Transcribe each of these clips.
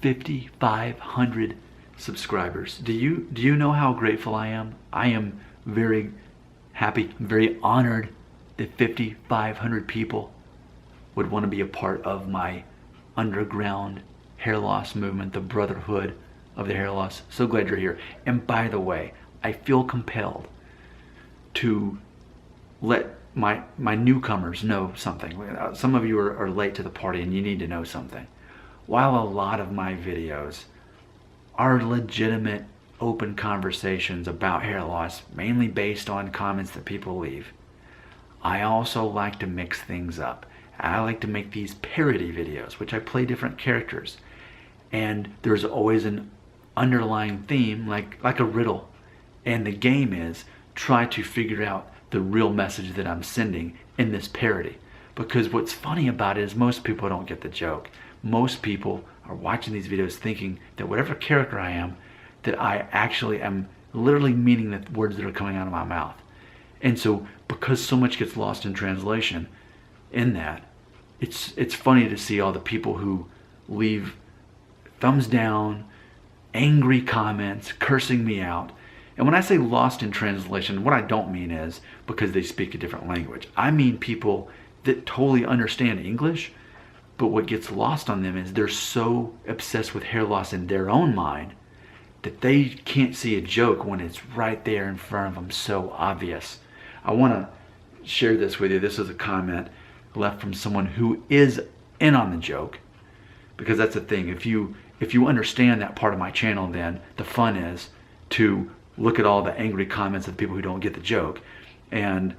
5,500 subscribers. Do you know how grateful I am? I am very happy, very honored that 5,500 people would want to be a part of my underground hair loss movement, the brotherhood of the hair loss. So glad you're here. And by the way, I feel compelled to let my newcomers know something. Some of you are late to the party and you need to know something. While a lot of my videos are legitimate open conversations about hair loss, mainly based on comments that people leave, I also like to mix things up. I like to make these parody videos, which I play different characters. And there's always an underlying theme, like a riddle. And the game is try to figure out the real message that I'm sending in this parody. Because what's funny about it is most people don't get the joke. Most people are watching these videos thinking that whatever character I am, that I actually am literally meaning the words that are coming out of my mouth. And so because so much gets lost in translation in that, it's funny to see all the people who leave thumbs down, angry comments, cursing me out. And when I say lost in translation, what I don't mean is because they speak a different language. I mean people that totally understand English, but what gets lost on them is they're so obsessed with hair loss in their own mind that they can't see a joke when it's right there in front of them, so obvious. I want to share this with you. This is a comment left from someone who is in on the joke, because that's the thing. If you understand that part of my channel, then the fun is to look at all the angry comments of people who don't get the joke, and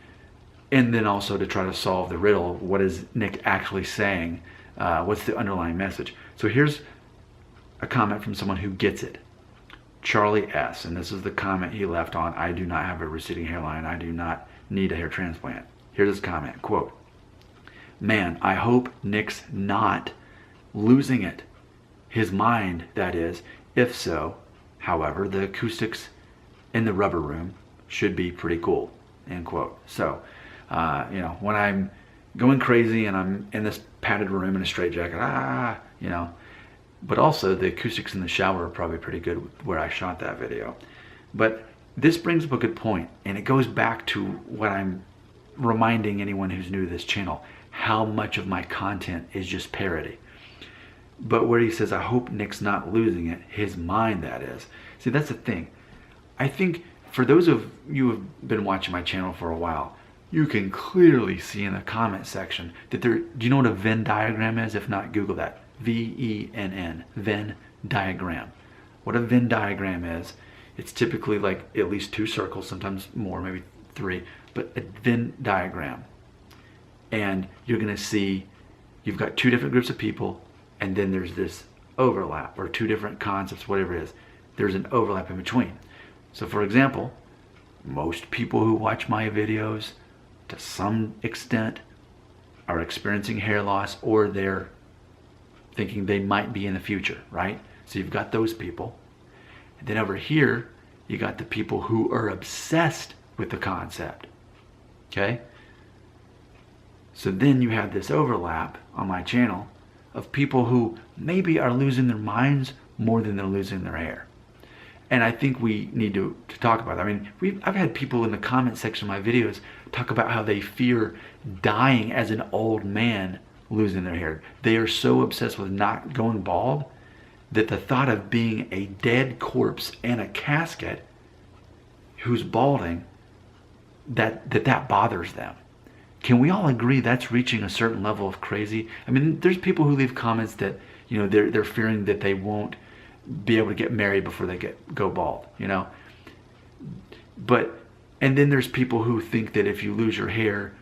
then also to try to solve the riddle. What is Nick actually saying? What's the underlying message? So here's a comment from someone who gets it. Charlie S. And this is the comment he left on I do not have a receding hairline. I do not need a hair transplant. Here's his comment, quote, "Man, I hope Nick's not losing it. His mind, that is. If so, however, the acoustics in the rubber room should be pretty cool," end quote. So, when I'm going crazy and I'm in this padded room in a straitjacket, but also the acoustics in the shower are probably pretty good where I shot that video. But this brings up a good point, and it goes back to what I'm reminding anyone who's new to this channel, how much of my content is just parody. But where he says, I hope Nick's not losing it, his mind, that is. See, that's the thing. I think for those of you who have been watching my channel for a while, you can clearly see in the comment section that do you know what a Venn diagram is? If not, Google that. V-E-N-N, Venn diagram. What a Venn diagram is, it's typically like at least 2 circles, sometimes more, maybe 3, but a Venn diagram. And you're gonna see you've got 2 different groups of people, and then there's this overlap, or 2 different concepts, whatever it is. There's an overlap in between. So for example, most people who watch my videos to some extent are experiencing hair loss, or they're thinking they might be in the future, right? So you've got those people. And then over here, you got the people who are obsessed with the concept, okay? So then you have this overlap on my channel of people who maybe are losing their minds more than they're losing their hair. And I think we need to talk about that. I mean, I've had people in the comment section of my videos talk about how they fear dying as an old man losing their hair. They are so obsessed with not going bald that the thought of being a dead corpse in a casket who's balding, that bothers them. Can we all agree that's reaching a certain level of crazy? I mean, there's people who leave comments that, they're fearing that they won't be able to get married before they go bald, and then there's people who think that if you lose your hair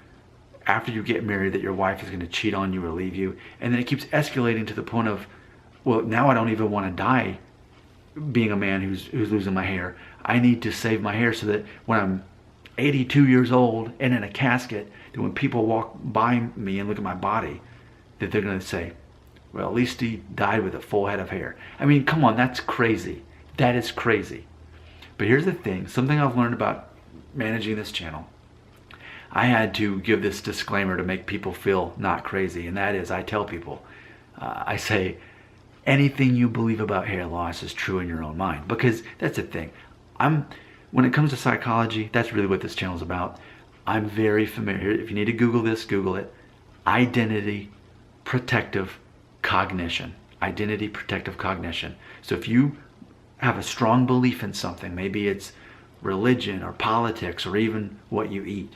after you get married, that your wife is going to cheat on you or leave you. And then it keeps escalating to the point of, well, now I don't even want to die being a man who's losing my hair. I need to save my hair so that when I'm 82 years old and in a casket, that when people walk by me and look at my body, that they're going to say, well, at least he died with a full head of hair. I mean, come on, that's crazy. That is crazy. But here's the thing, something I've learned about managing this channel. I had to give this disclaimer to make people feel not crazy, and that is, I tell people, I say, anything you believe about hair loss is true in your own mind. Because that's the thing. When it comes to psychology, that's really what this channel is about. I'm very familiar. If you need to Google this, Google it. Identity protective cognition. Identity protective cognition. So if you have a strong belief in something, maybe it's religion or politics or even what you eat.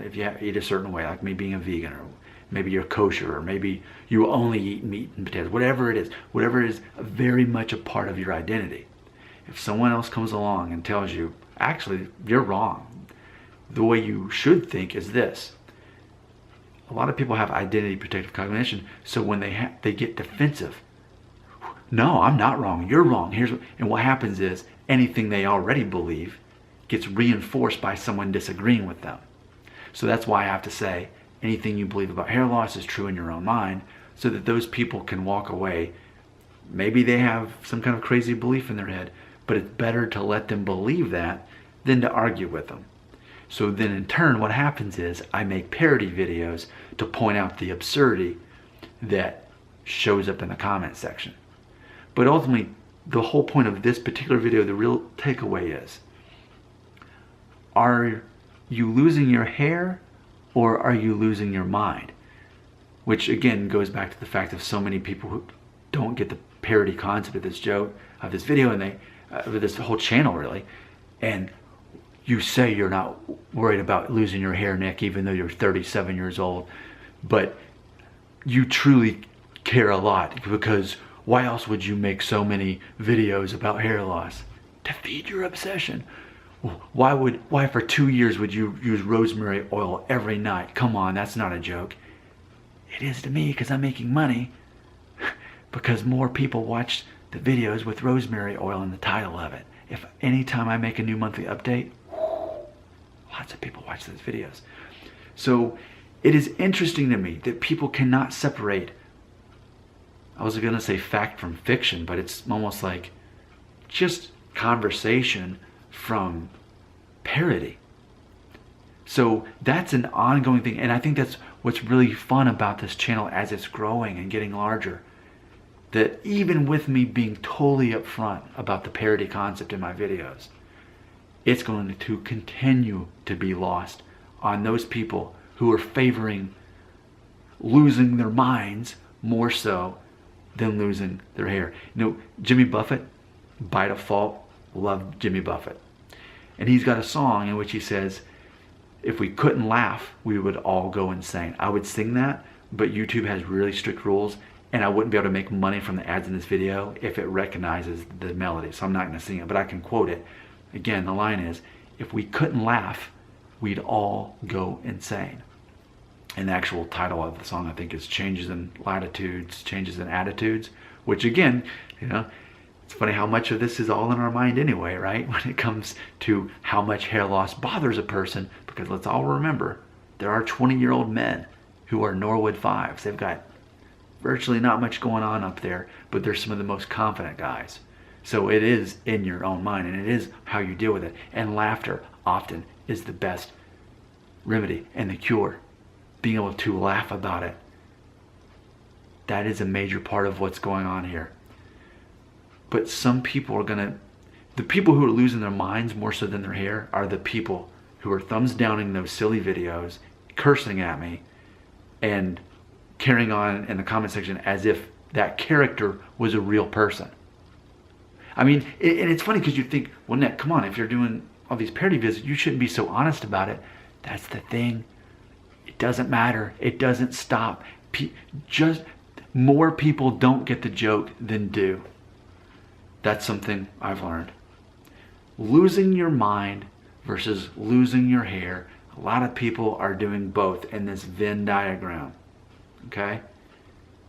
If you eat a certain way, like me being a vegan, or maybe you're kosher, or maybe you only eat meat and potatoes, whatever it is very much a part of your identity. If someone else comes along and tells you, actually, you're wrong, the way you should think is this. A lot of people have identity protective cognition, so when they get defensive, no, I'm not wrong, you're wrong. And what happens is anything they already believe gets reinforced by someone disagreeing with them. So that's why I have to say anything you believe about hair loss is true in your own mind, so that those people can walk away. Maybe they have some kind of crazy belief in their head, but it's better to let them believe that than to argue with them. So then in turn, what happens is I make parody videos to point out the absurdity that shows up in the comment section. But ultimately, the whole point of this particular video, the real takeaway is, are you losing your hair or are you losing your mind? Which again goes back to the fact of so many people who don't get the parody concept of this joke, of this video, and this whole channel really. And you say you're not worried about losing your hair, Nick, even though you're 37 years old, but you truly care a lot, because why else would you make so many videos about hair loss? To feed your obsession. Why for 2 years would you use rosemary oil every night? Come on, that's not a joke. It is to me, because I'm making money, because more people watch the videos with rosemary oil in the title of it. If anytime I make a new monthly update, lots of people watch those videos. So it is interesting to me that people cannot separate, I was going to say fact from fiction, but it's almost like just conversation from parody. So that's an ongoing thing, and I think that's what's really fun about this channel as it's growing and getting larger. That even with me being totally upfront about the parody concept in my videos, it's going to continue to be lost on those people who are favoring losing their minds more so than losing their hair. You know, Jimmy Buffett, by default, loved Jimmy Buffett. And he's got a song in which he says, if we couldn't laugh, we would all go insane. I would sing that, but YouTube has really strict rules, and I wouldn't be able to make money from the ads in this video if it recognizes the melody. So I'm not going to sing it, but I can quote it. Again, the line is, if we couldn't laugh, we'd all go insane. And the actual title of the song, I think, is Changes in Latitudes, Changes in Attitudes, which again, you know, it's funny how much of this is all in our mind anyway, right? When it comes to how much hair loss bothers a person, because let's all remember, there are 20-year-old men who are Norwood 5s. They've got virtually not much going on up there, but they're some of the most confident guys. So it is in your own mind, and it is how you deal with it. And laughter often is the best remedy and the cure. Being able to laugh about it. That is a major part of what's going on here. But some people are the people who are losing their minds more so than their hair are the people who are thumbs downing those silly videos, cursing at me, and carrying on in the comment section as if that character was a real person. I mean, and it's funny because you think, well, Nick, come on, if you're doing all these parody videos, you shouldn't be so honest about it. That's the thing. It doesn't matter. It doesn't stop. Just more people don't get the joke than do. That's something I've learned. Losing your mind versus losing your hair. A lot of people are doing both in this Venn diagram. Okay?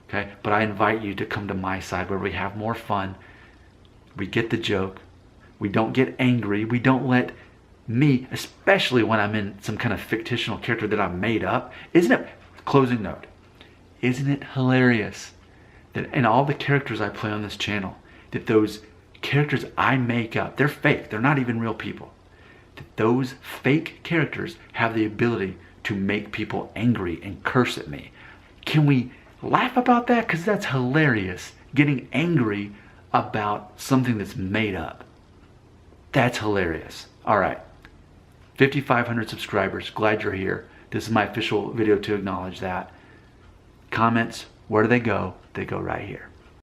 Okay? But I invite you to come to my side where we have more fun. We get the joke. We don't get angry. We don't let me, especially when I'm in some kind of fictional character that I've made up. Isn't it, closing note, isn't it hilarious that in all the characters I play on this channel, that those characters I make up, they're fake, they're not even real people, that those fake characters have the ability to make people angry and curse at me. Can we laugh about that? Because that's hilarious getting angry about something that's made up. That's hilarious. All right. 5,500 subscribers. Glad you're here. This is my official video to acknowledge that. Comments, where do they go? They go right here.